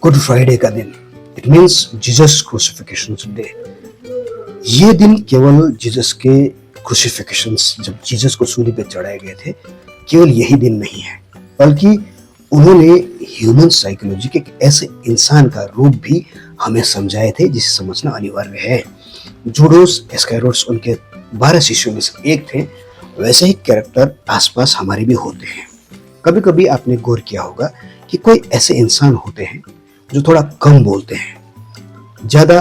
Good Friday का दिन, it means Jesus crucifixion day. ये दिन केवल जीसस के क्रूसिफिकेशन, जब जीसस को सूली पे चढ़ाए गए थे, केवल यही दिन नहीं है, बल्कि उन्होंने ह्यूमन साइकोलॉजी के एक ऐसे इंसान का रूप भी हमें समझाए थे जिसे समझना अनिवार्य है। जूडोस इस्करियोट्स उनके 12 शिष्यों में से एक थे। वैसे ही कैरेक्टर आसपास हमारे भी होते हैं। कभी कभी आपने गौर किया होगा कि कोई ऐसे इंसान होते हैं जो थोड़ा कम बोलते हैं, ज्यादा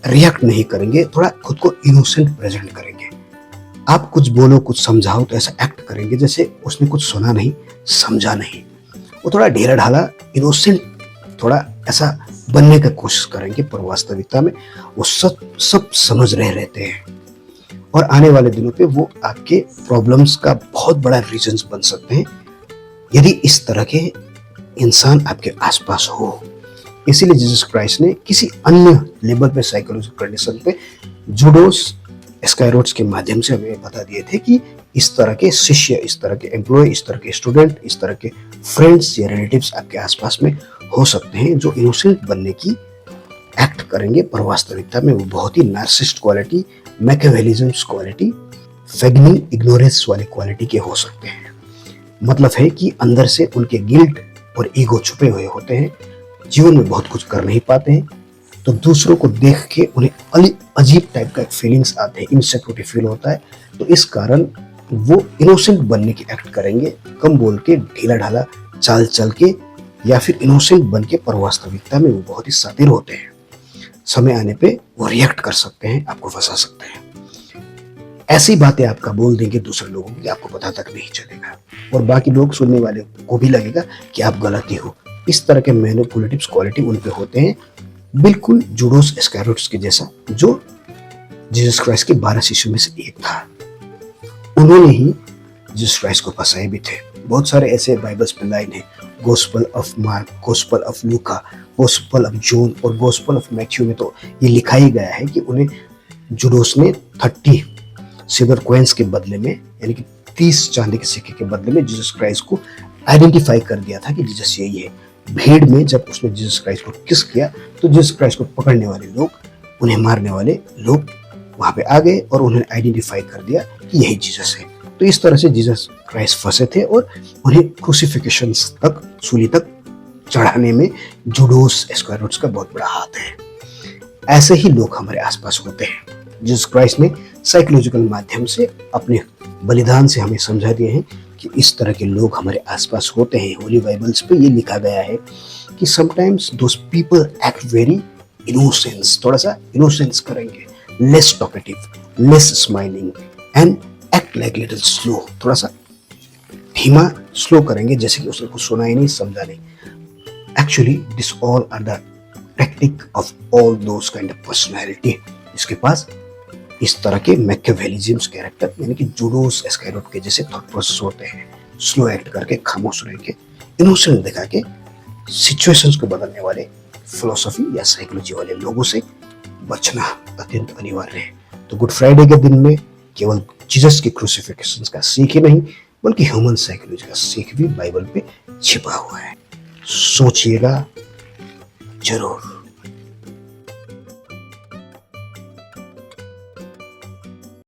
रिएक्ट नहीं करेंगे, थोड़ा खुद को इनोसेंट प्रेजेंट करेंगे। आप कुछ बोलो, कुछ समझाओ तो ऐसा एक्ट करेंगे जैसे उसने कुछ सुना नहीं, समझा नहीं। वो थोड़ा ढीला ढाला, इनोसेंट, थोड़ा ऐसा बनने की कोशिश करेंगे, पर वास्तविकता में वो सब समझ रहे रहते हैं। और आने वाले दिनों पे वो आपके प्रॉब्लम्स का बहुत बड़ा रीजन बन सकते हैं यदि इस तरह के इंसान आपके आसपास हो। इसीलिए जीसस क्राइस्ट ने किसी अन्य लेवल पे, साइकोलॉजिकल कंडीशन पे, जूडोस इस्करियोट्स के माध्यम से हमें बता दिए थे कि इस तरह के शिष्य, इस तरह के एम्प्लॉय, इस तरह के स्टूडेंट, इस तरह के फ्रेंड्स या रिलेटिव्स आपके आसपास में हो सकते हैं जो इनोसेंट बनने की एक्ट करेंगे, पर वास्तविकता में वो बहुत ही नार्सिसिस्ट क्वालिटी, मैकियावेलिज्म क्वालिटी, फैगनिंग, इग्नोरेंस वाली क्वालिटी के हो सकते हैं। मतलब है कि अंदर से उनके गिल्ट और ईगो छुपे हुए होते हैं, जीवन में बहुत कुछ कर नहीं पाते हैं, तो दूसरों को देख के उन्हें अजीब टाइप का फीलिंग्स आते हैं, इनसिक्योरिटी फील होता है। तो इस कारण वो इनोसेंट बनने की एक्ट करेंगे, कम बोल के, ढीला ढाला चाल चल के, या फिर इनोसेंट बन के, पर वास्तविकता में वो बहुत ही शातिर होते हैं। समय आने पे वो रिएक्ट कर सकते हैं, आपको फंसा सकते हैं। ऐसी बातें आपका बोल देंगे दूसरे लोगों को कि आपको पता तक नहीं चलेगा, और बाकी लोग, सुनने वाले को भी लगेगा कि आप गलत ही हो। इस तरह के मैनिपुलेटिव क्वालिटी उन पे होते हैं, बिल्कुल जूडोस इस्करियोट्स के जैसा, जो जीसस क्राइस्ट के 12 शिष्यों में से एक था। उन्होंने ही जीसस क्राइस्ट को फंसाए भी थे। बहुत सारे ऐसे बाइबल्स में लाइन है, gospel of mark, gospel of Luka, gospel of John और गॉस्पेल ऑफ मैथ्यू में तो ये लिखा ही गया है कि उन्हें जूडोस ने 30 सिल्वर कॉइन्स के बदले में, यानी कि 30 चांदी के सिक्के के बदले में जीसस क्राइस्ट को आइडेंटिफाई कर दिया था कि जीसस यही है। भीड़ में जब उसने जीसस क्राइस्ट को किस किया तो जीसस क्राइस्ट को पकड़ने वाले लोग, उन्हें मारने वाले लोग वहां पे आ गए और उन्हें आइडेंटिफाई कर दिया कि यही जीसस है। तो इस तरह से जीसस क्राइस्ट फंसे थे और उन्हें क्रूसिफिकेशन तक, सूली तक चढ़ाने में जूडोस इस्करियोट्स का बहुत बड़ा हाथ है। ऐसे ही लोग हमारे आसपास होते हैं। जीसस क्राइस्ट ने साइकोलॉजिकल माध्यम से, अपने बलिदान से हमें समझा दिए हैं कि इस तरह के लोग हमारे आसपास होते हैं। होली बाइबल्स पे ये लिखा गया है कि sometimes those people act very innocence, थोड़ा सा इनोसेंस करेंगे, less talkative, less smiling and act like little slow, थोड़ा सा धीमा, स्लो करेंगे, जैसे कि उसने कुछ सुना ही नहीं, समझा नहीं। Actually this all are the technique of all those kind of personality. इसके पास इस तरह के मैकियावेलिज्म कैरेक्टर, यानी कि जूडोस इस्करियोट के जैसे थॉट प्रोसेस होते हैं। स्लो एक्ट करके, खामोश रह के, इनोसेंट दिखा के, सिचुएशंस को बदलने वाले फिलोसफी या साइकोलॉजी वाले लोगों से बचना अत्यंत अनिवार्य है। तो गुड फ्राइडे के दिन में केवल जीसस के क्रूसिफिकेशन का सीख ही नहीं, बल्कि ह्यूमन साइकोलॉजी का सीख भी बाइबल पे छिपा हुआ है। सोचिएगा जरूर।